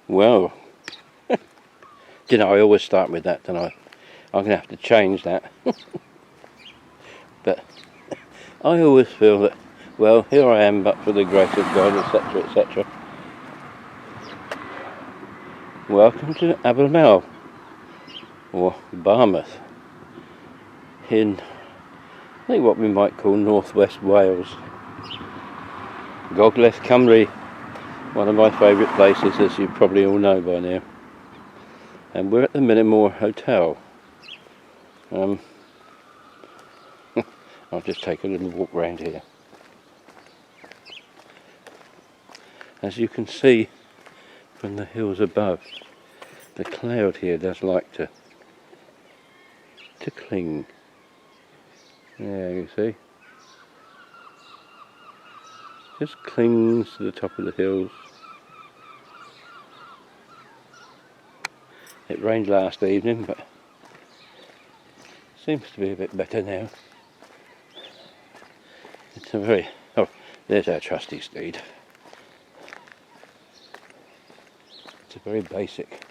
Well, you know, I always start with that, don't I? I'm going to have to change that. But I always feel that, well, here I am, but for the grace of God, etc., etc. Welcome to Abermaw, or Barmouth, in, I think, what we might call northwest Wales. Gogledd Cymru, one of my favourite places, as you probably all know by now. And we're at the Minnemore Hotel. I'll just take a little walk round here. As you can see from the hills above, the cloud here does like to cling. Yeah, you see. Just clings to the top of the hills. It rained last evening, but seems to be a bit better now. It's a very... oh, there's our trusty steed. It's a very basic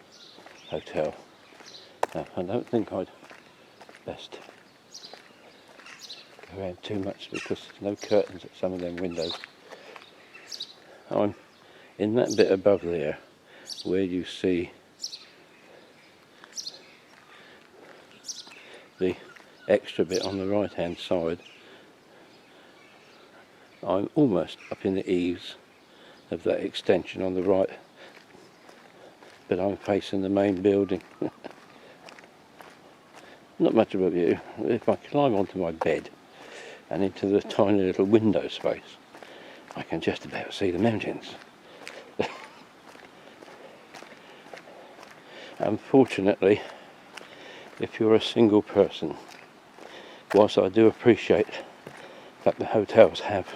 hotel. Now, I don't think I'd best go around too much because there's no curtains at some of them windows. I'm in that bit above there where you see the extra bit on the right hand side. I'm almost up in the eaves of that extension on the right, but I'm facing the main building. Not much of a view. If I climb onto my bed and into the tiny little window space, I can just about see the mountains. Unfortunately, if you're a single person, whilst I do appreciate that the hotels have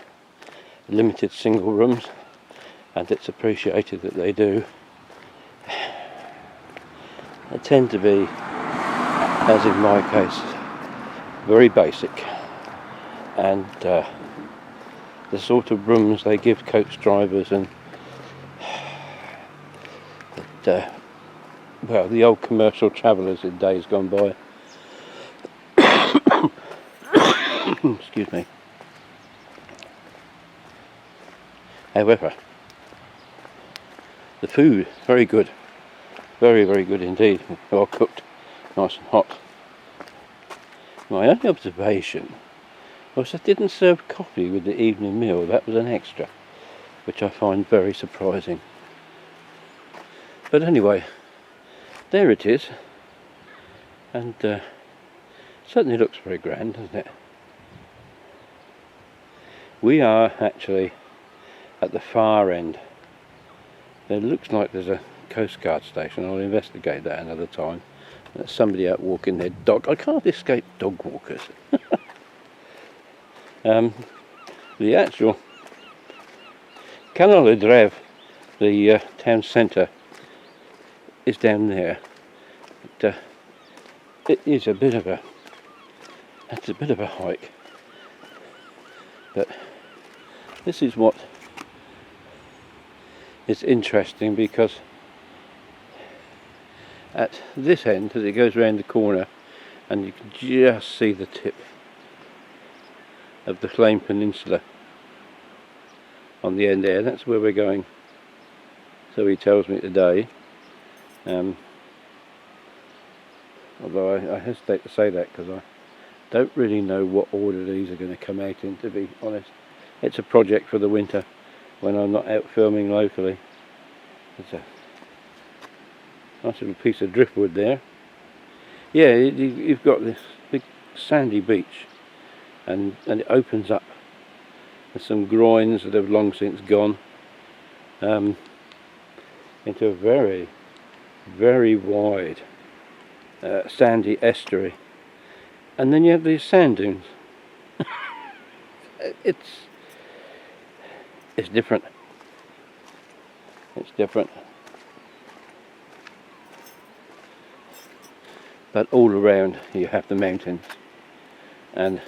limited single rooms, and it's appreciated that they do, they tend to be, as in my case, very basic, and the sort of rooms they give coach drivers and well, the old commercial travellers in days gone by. Excuse me. However, the food, very good. Very, very good indeed. Well cooked, nice and hot. My only observation was they didn't serve coffee with the evening meal. That was an extra, which I find very surprising. But anyway, there it is, and certainly looks very grand, doesn't it? We are actually at the far end. It looks like there's a Coast Guard station. I'll investigate that another time. There's somebody out walking their dog. I can't escape dog walkers. The actual Canol y Dref, the town centre, is down there. But, it is a bit of a hike. But this is what is interesting, because at this end, as it goes round the corner, and you can just see the tip of the Flame Peninsula on the end there. That's where we're going, so he tells me today. Although I hesitate to say that because I don't really know what order these are going to come out in, to be honest. It's a project for the winter when I'm not out filming locally. It's a nice little piece of driftwood there. Yeah, you've got this big sandy beach, and it opens up. There's some groins that have long since gone into a very, very wide sandy estuary, and then you have these sand dunes. It's different. It's different. But all around you have the mountains, and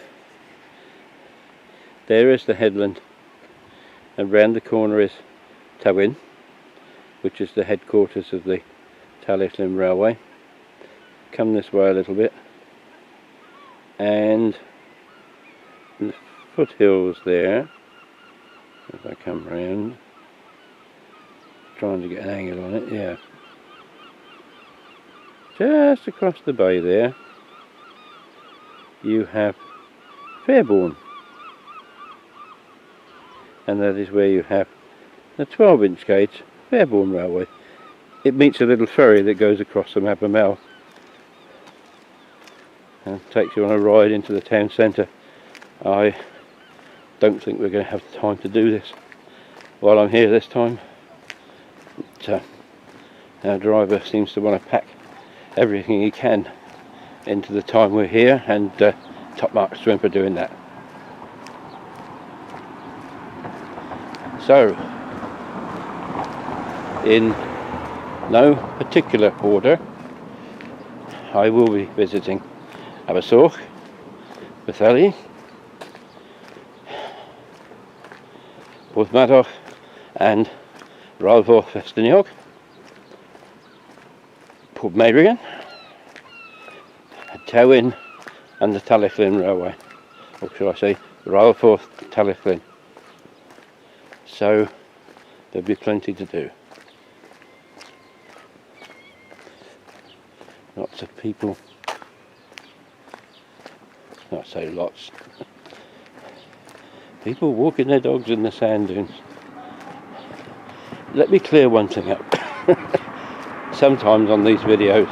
there is the headland, and round the corner is Tywyn, which is the headquarters of the Tallyslin Railway. Come this way a little bit, and the foothills there, if I come round, trying to get an angle on it, yeah. Just across the bay there, you have Fairbourne, and that is where you have the 12-inch gauge Fairbourne Railway. It meets a little ferry that goes across from Abermaw and takes you on a ride into the town centre. I don't think we're going to have the time to do this while I'm here this time. But, our driver seems to want to pack everything he can into the time we're here, and top marks to him for doing that. So, in no particular order, I will be visiting Abersoch, Betheli, Porthmadog and Ralforth Festiniog, Portmeirigan, Towin and the Tallyslin Railway, or should I say Ralforth Tallyslin. So there'll be plenty to do. Lots of people, not say lots, people walking their dogs in the sand dunes. Let me clear one thing up. Sometimes on these videos,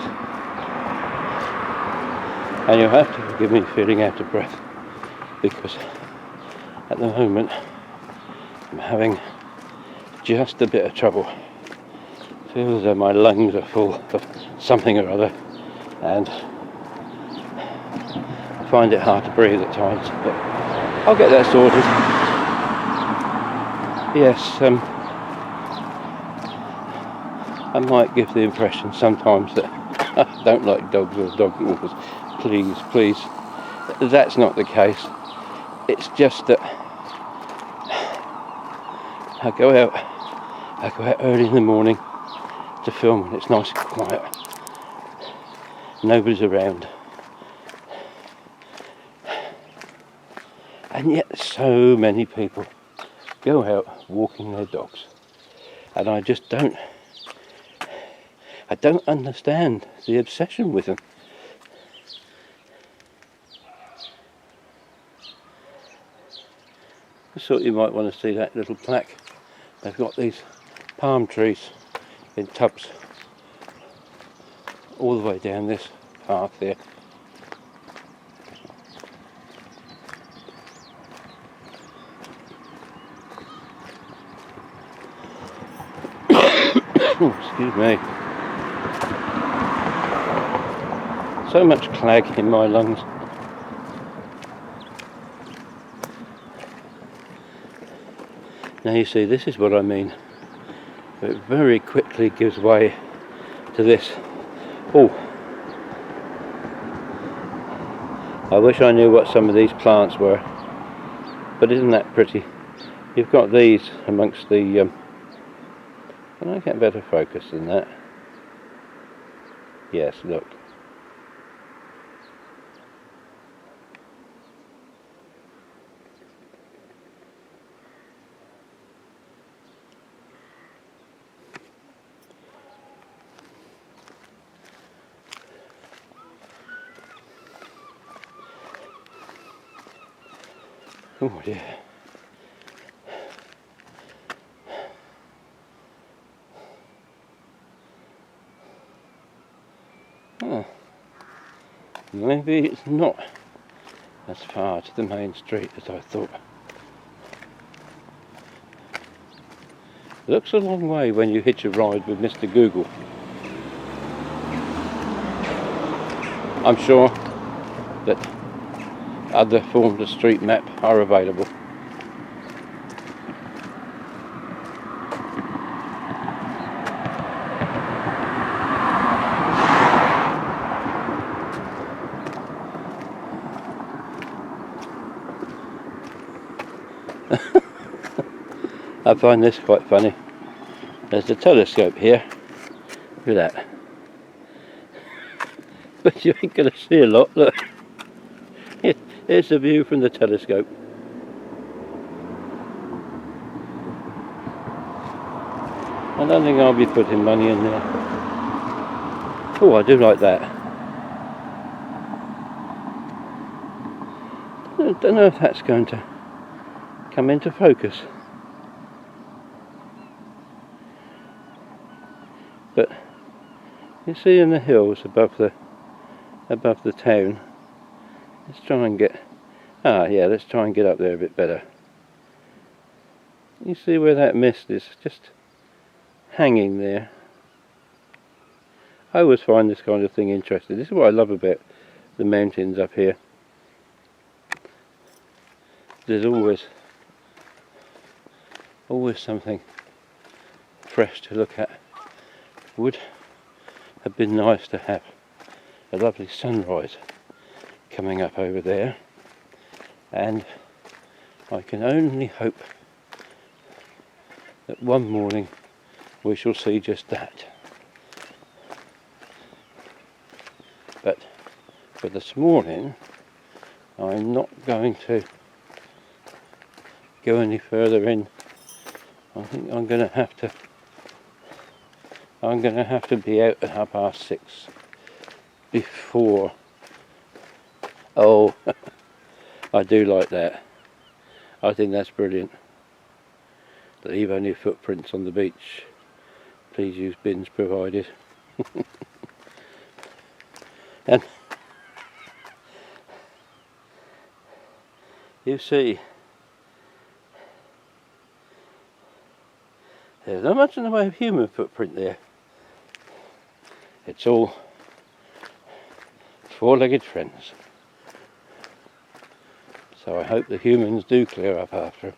and you'll have to forgive me feeling out of breath, because at the moment I'm having just a bit of trouble. I feel as though my lungs are full of something or other, and I find it hard to breathe at times, but I'll get that sorted. Yes, I might give the impression sometimes that I don't like dogs or dog walkers. Please, please. That's not the case. It's just that I go out early in the morning to film when it's nice and quiet. Nobody's around. And yet so many people go out walking their dogs. And I just don't understand the obsession with them. I thought you might want to see that little plaque. They've got these palm trees in tubs all the way down this path here. Oh, excuse me. So much clag in my lungs. Now you see, this is what I mean. It very quickly gives way to this. Oh, I wish I knew what some of these plants were, but isn't that pretty? You've got these amongst the can I get better focus than that? Yes, look. Oh dear. Oh, maybe it's not as far to the main street as I thought. Looks a long way when you hitch a ride with Mr. Google. I'm sure that other forms of street map are available. I find this quite funny. There's a telescope here. Look at that. But you ain't going to see a lot. Look. Here's the view from the telescope. I don't think I'll be putting money in there. Oh, I do like that. I don't know if that's going to come into focus. But you see in the hills above the town. Let's try and get let's try and get up there a bit better. You see where that mist is just hanging there. I always find this kind of thing interesting. This is what I love about the mountains up here. There's always something fresh to look at. Would have been nice to have a lovely sunrise coming up over there, and I can only hope that one morning we shall see just that. But for this morning I'm not going to go any further in. I think I'm going to have to be out at 6:30 before. Oh, I do like that. I think that's brilliant. Leave only footprints on the beach. Please use bins provided. And you see, there's not much in the way of human footprint there. It's all four-legged friends. So I hope the humans do clear up after them.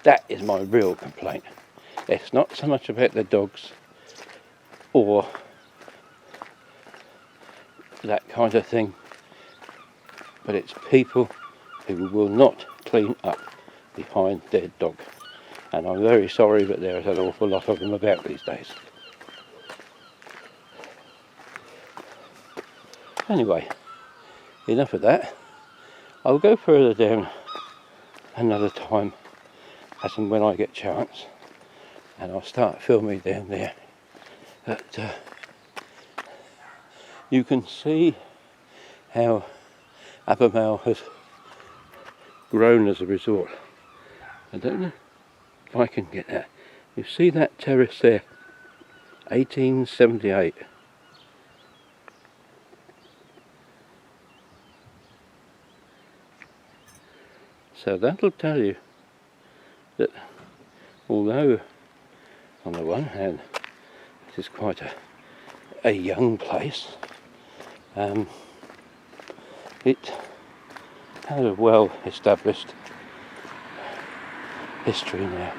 That is my real complaint. It's not so much about the dogs or that kind of thing, but it's people who will not clean up behind their dog. And I'm very sorry, but there is an awful lot of them about these days. Anyway, enough of that. I'll go further down another time as and when I get a chance, and I'll start filming down there. But you can see how Abermaw has grown as a resort. I don't know if I can get that. You see that terrace there? 1878. So that'll tell you that although on the one hand it is quite a young place, it has a well established history now.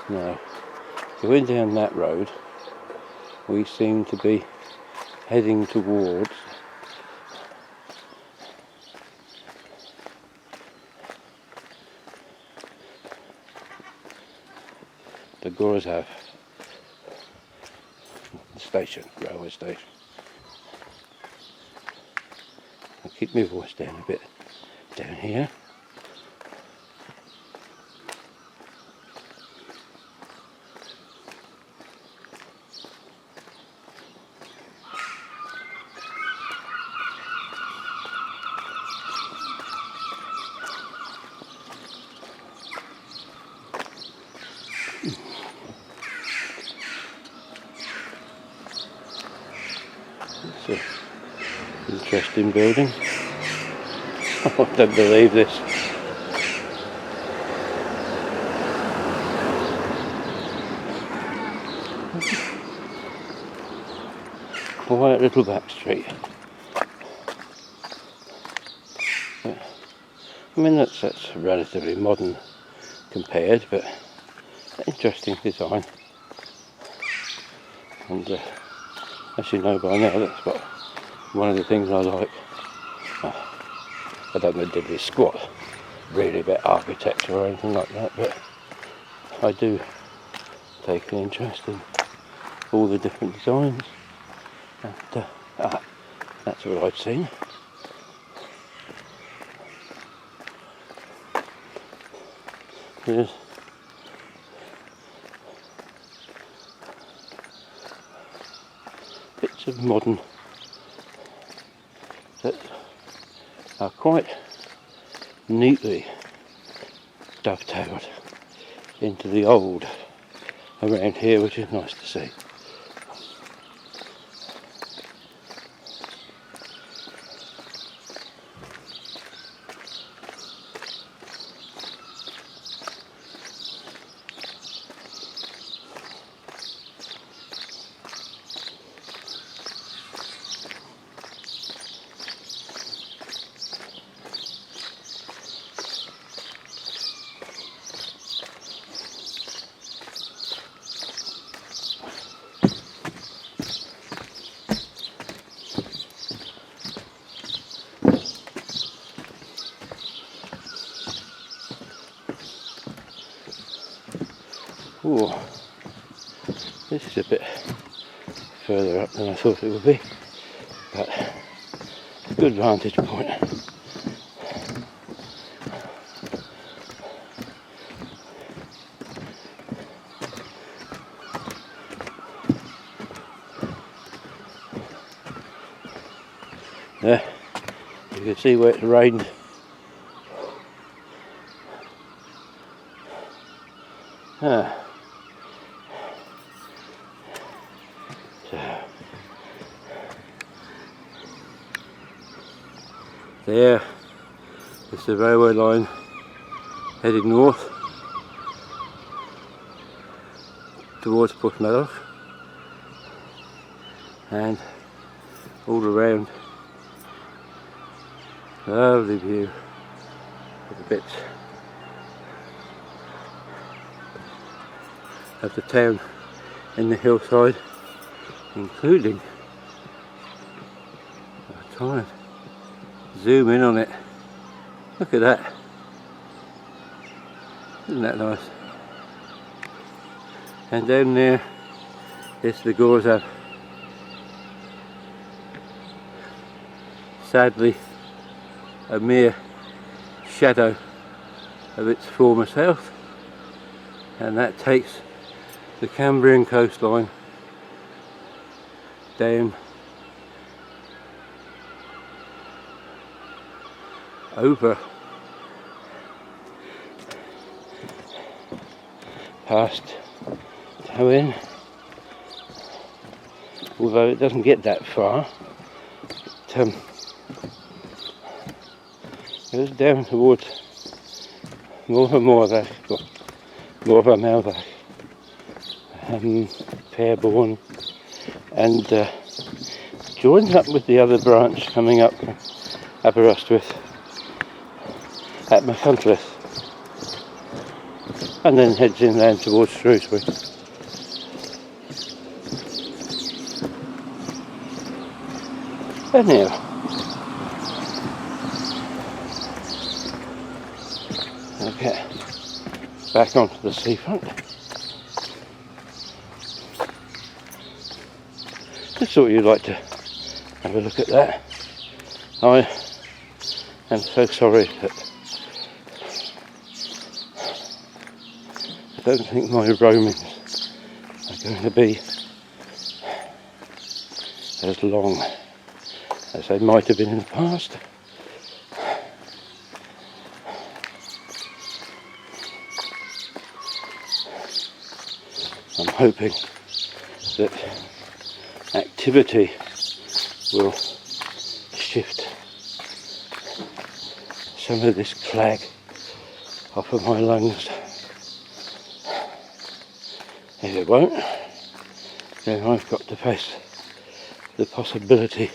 Now, going down that road, we seem to be heading towards the Gorzav station, railway station. I'll keep my voice down a bit down here. It's an interesting building. I don't believe this. Quiet little back street. I mean that's relatively modern compared, but interesting design. And as you know by now, that's what one of the things I like. I don't know diddly squat really about architecture or anything like that, but I do take an interest in all the different designs. And that's what I've seen. There's bits of modern that are quite neatly dovetailed into the old around here, which is nice to see. Ooh, this is a bit further up than I thought it would be, but a good vantage point. There, you can see where it's rained. There is the railway line heading north towards Portmeadows, and all around lovely view of the bits of the town in the hillside, including, I'll try and zoom in on it. Look at that. Isn't that nice? And down there is the Gorzab. Sadly, a mere shadow of its former self, and that takes the Cambrian coastline down over past Towin, although it doesn't get that far. It goes down towards Barmouth, Fairborn, and joins up with the other branch coming up from Aberystwyth at Machynlleth, and then heads inland towards Shrewsbury. Anyhow, okay, back onto the seafront. Just thought you'd like to have a look at that. I am so sorry that I don't think my roamings are going to be as long as they might have been in the past. I'm hoping that activity will shift some of this clag off of my lungs. If it won't, then I've got to face the possibility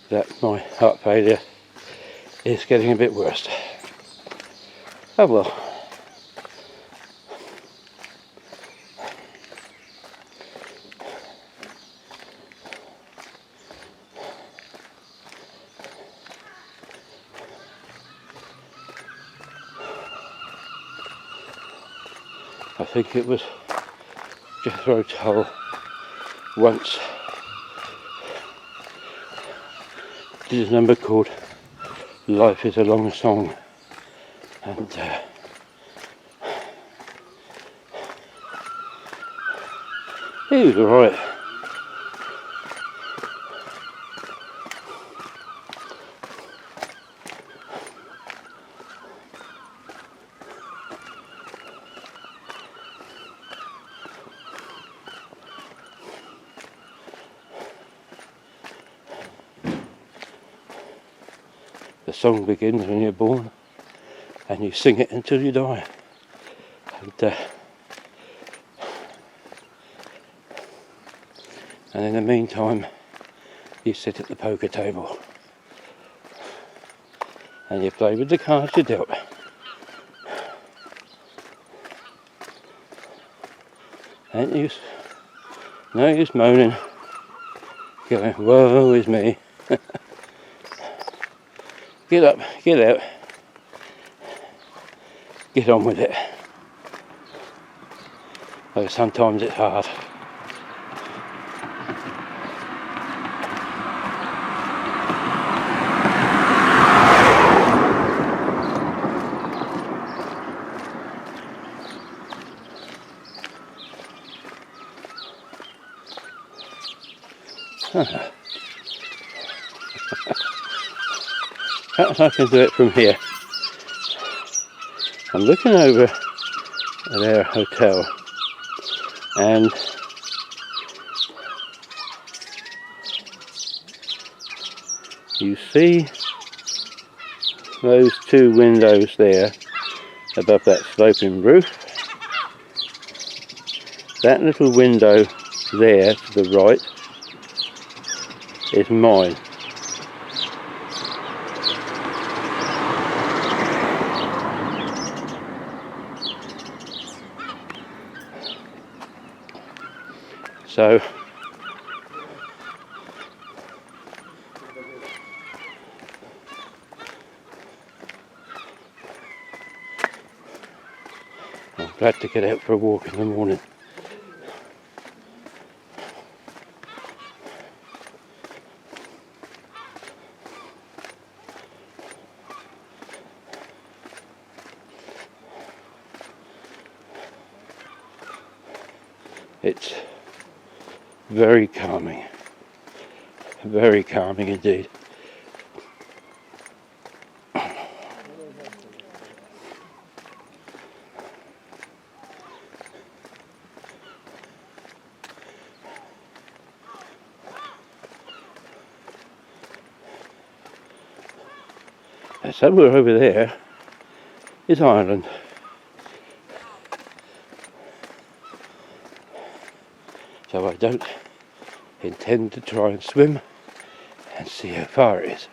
that my heart failure is getting a bit worse. Oh well. think it was Jethro Tull once did a number called Life is a Long Song, and he was alright. The song begins when you're born, and you sing it until you die. And in the meantime, you sit at the poker table and you play with the cards you're dealt. Ain't use, no use moaning, going, woe is me. Get up, get out, get on with it. Though sometimes it's hard. Perhaps I can do it from here. I'm looking over at our hotel, and you see those two windows there above that sloping roof. That little window there to the right is mine. So I'm glad to get out for a walk in the morning. It's very calming indeed. And somewhere over there is Ireland. So I don't intend to try and swim and see how far it is.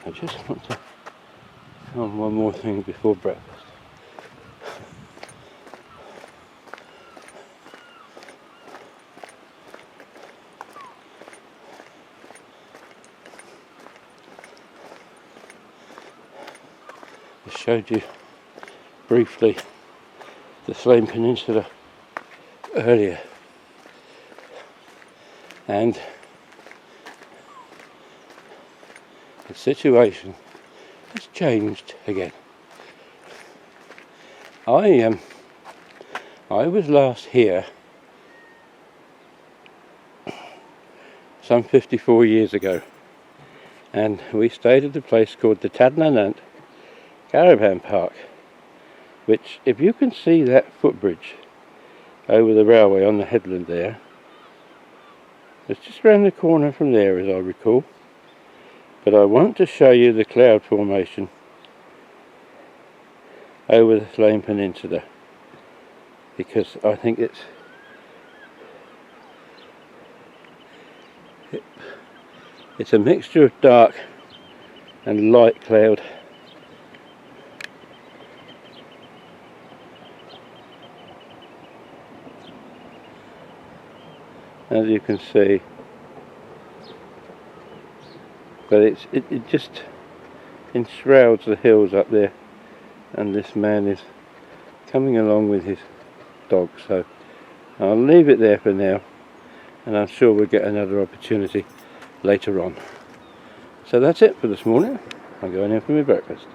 I just want to film one more thing before breakfast. I showed you briefly the Slane Peninsula earlier, and the situation has changed again. I was last here some 54 years ago, and we stayed at a place called the Tadnanant Caravan Park, which, if you can see that footbridge over the railway on the headland there, it's just round the corner from there, as I recall. But I want to show you the cloud formation over the Slane Peninsula, because I think it's It's a mixture of dark and light cloud. As you can see, but it just enshrouds the hills up there, and this man is coming along with his dog, so I'll leave it there for now, and I'm sure we'll get another opportunity later on. So that's it for this morning. I'm going in for my breakfast.